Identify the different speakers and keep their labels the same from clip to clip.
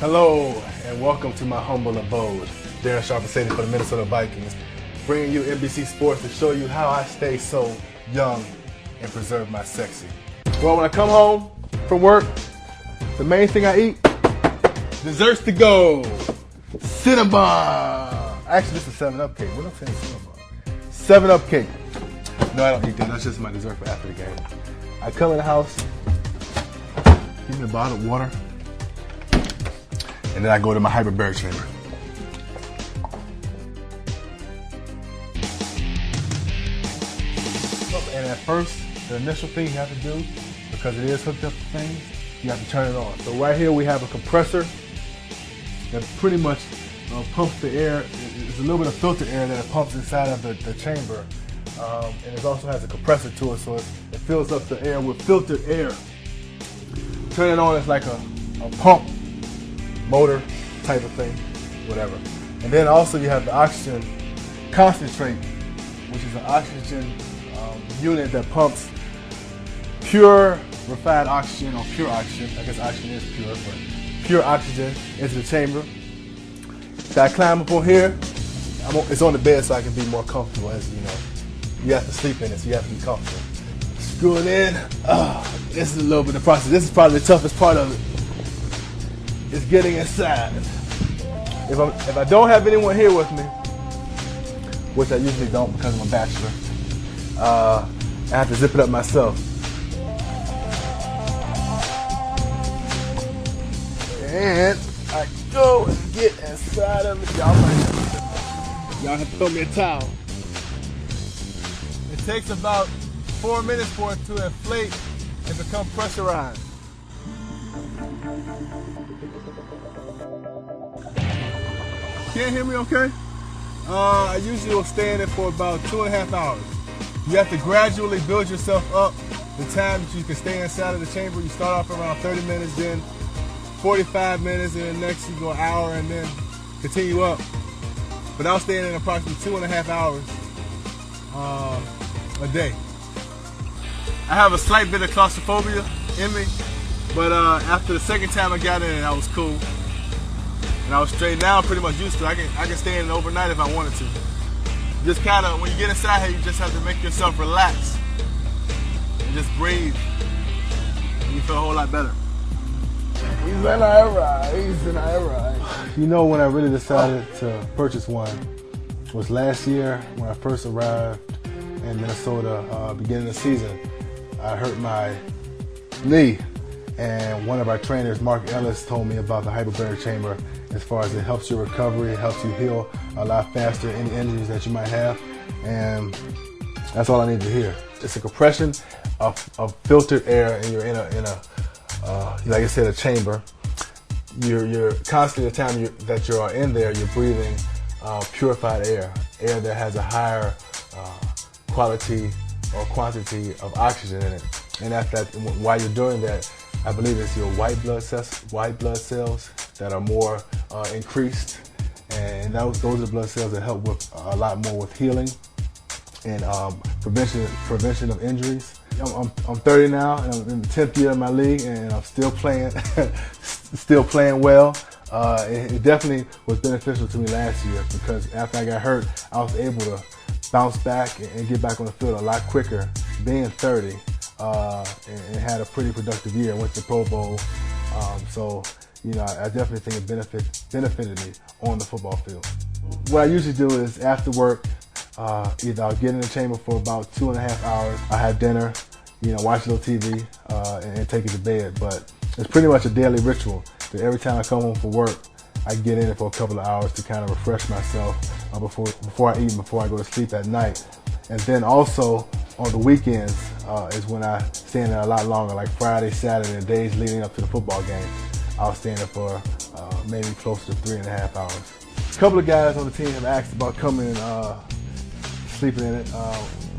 Speaker 1: Hello and welcome to my humble abode. Daren Sharper safety for the Minnesota Vikings, bringing you NBC Sports to show you how I stay so young and preserve my sexy. Well, when I come home from work, the main thing I eat, desserts to go. Cinnabon. Actually, this is a 7-Up cake. What am I saying? Cinnabon. 7-Up cake. No, I don't eat that. That's just my dessert for after the game. I come in the house, give me a bottle of water, and then I go to my hyperbaric chamber. And at first, the initial thing you have to do, because it is hooked up to things, you have to turn it on. So right here we have a compressor that pretty much pumps the air. It's a little bit of filtered air that it pumps inside of the chamber. And it also has a compressor to it, so it fills up the air with filtered air. Turn it on, it's like a pump motor type of thing, whatever. And then also you have the oxygen concentrate, which is an oxygen unit that pumps pure refined oxygen, or pure oxygen, I guess oxygen is pure, but pure oxygen into the chamber. So I climb up on here. It's on the bed so I can be more comfortable, as you know. You have to sleep in it, so you have to be comfortable. Screw it in. This is a little bit of the process. This is probably the toughest part of it. It's getting inside. If I don't have anyone here with me, which I usually don't because I'm a bachelor, I have to zip it up myself. And I go and get inside of it. Y'all have to throw me a towel. It takes about 4 minutes for it to inflate and become pressurized. Can't hear me okay? I usually will stay in it for about 2.5 hours. You have to gradually build yourself up the time that you can stay inside of the chamber. You start off around 30 minutes, then 45 minutes, and then next you go an hour, and then continue up. But I'll stay in approximately 2.5 hours a day. I have a slight bit of claustrophobia in me, but after the second time I got in it, I was cool. And I was straight. Now I'm pretty much used to it. I can stay in it overnight if I wanted to. Just kind of, when you get inside here, you just have to make yourself relax and just breathe, and you feel a whole lot better. He's an alright. You know, when I really decided to purchase one was last year when I first arrived in Minnesota, beginning of the season. I hurt my knee, and one of our trainers, Mark Ellis, told me about the hyperbaric chamber as far as it helps your recovery, it helps you heal a lot faster, any injuries that you might have, and that's all I need to hear. It's a compression of filtered air, and you're in a like I said, a chamber. You're constantly, the time that you are in there, you're breathing purified air that has a higher quality or quantity of oxygen in it. And while you're doing that, I believe it's your white blood cells that are more increased, and those are the blood cells that help with a lot more with healing and prevention of injuries. I'm 30 now, and I'm in the 10th year of my league, and I'm still playing well. It definitely was beneficial to me last year, because after I got hurt, I was able to bounce back and get back on the field a lot quicker, being 30, and had a pretty productive year. I went to Pro Bowl, so you know, I definitely think it benefited me on the football field. What I usually do is after work, either I'll get in the chamber for about 2.5 hours. I have dinner, you know, watch a little TV, and take it to bed. But it's pretty much a daily ritual that every time I come home from work, I get in it for a couple of hours to kind of refresh myself before I eat and before I go to sleep at night. And then also on the weekends is when I stay in there a lot longer, like Friday, Saturday, and days leading up to the football game. I'll stay in there for maybe close to 3.5 hours. A couple of guys on the team have asked about coming and sleeping in it.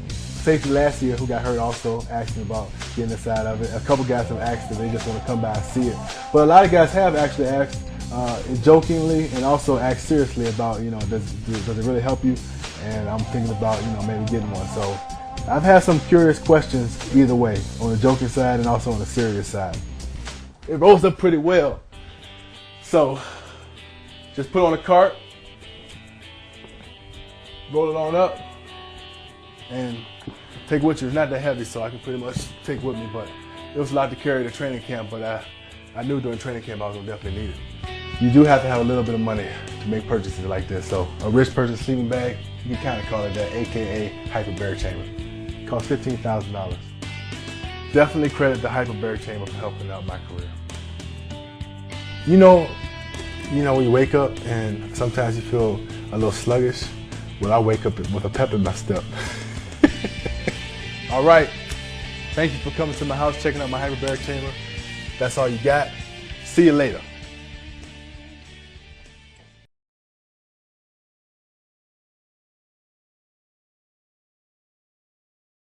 Speaker 1: Safety last year, who got hurt, also asked me about getting inside of it. A couple guys have asked if they just want to come by and see it. But a lot of guys have actually asked jokingly and also asked seriously about, you know, does it really help you? And I'm thinking about, you know, maybe getting one. So I've had some curious questions either way, on the joking side and also on the serious side. It rolls up pretty well. So just put on a cart, roll it on up, and take with you. It's not that heavy, so I can pretty much take with me, but it was a lot to carry at training camp, but I knew during training camp I was gonna definitely need it. You do have to have a little bit of money to make purchases like this. So a rich person's sleeping bag, you can kind of call it that, AKA hyperbaric chamber. It costs $15,000. Definitely credit the hyperbaric chamber for helping out my career. You know when you wake up and sometimes you feel a little sluggish? Well, I wake up with a pep in my step. All right, thank you for coming to my house, checking out my hyperbaric chamber. That's all you got. See you later.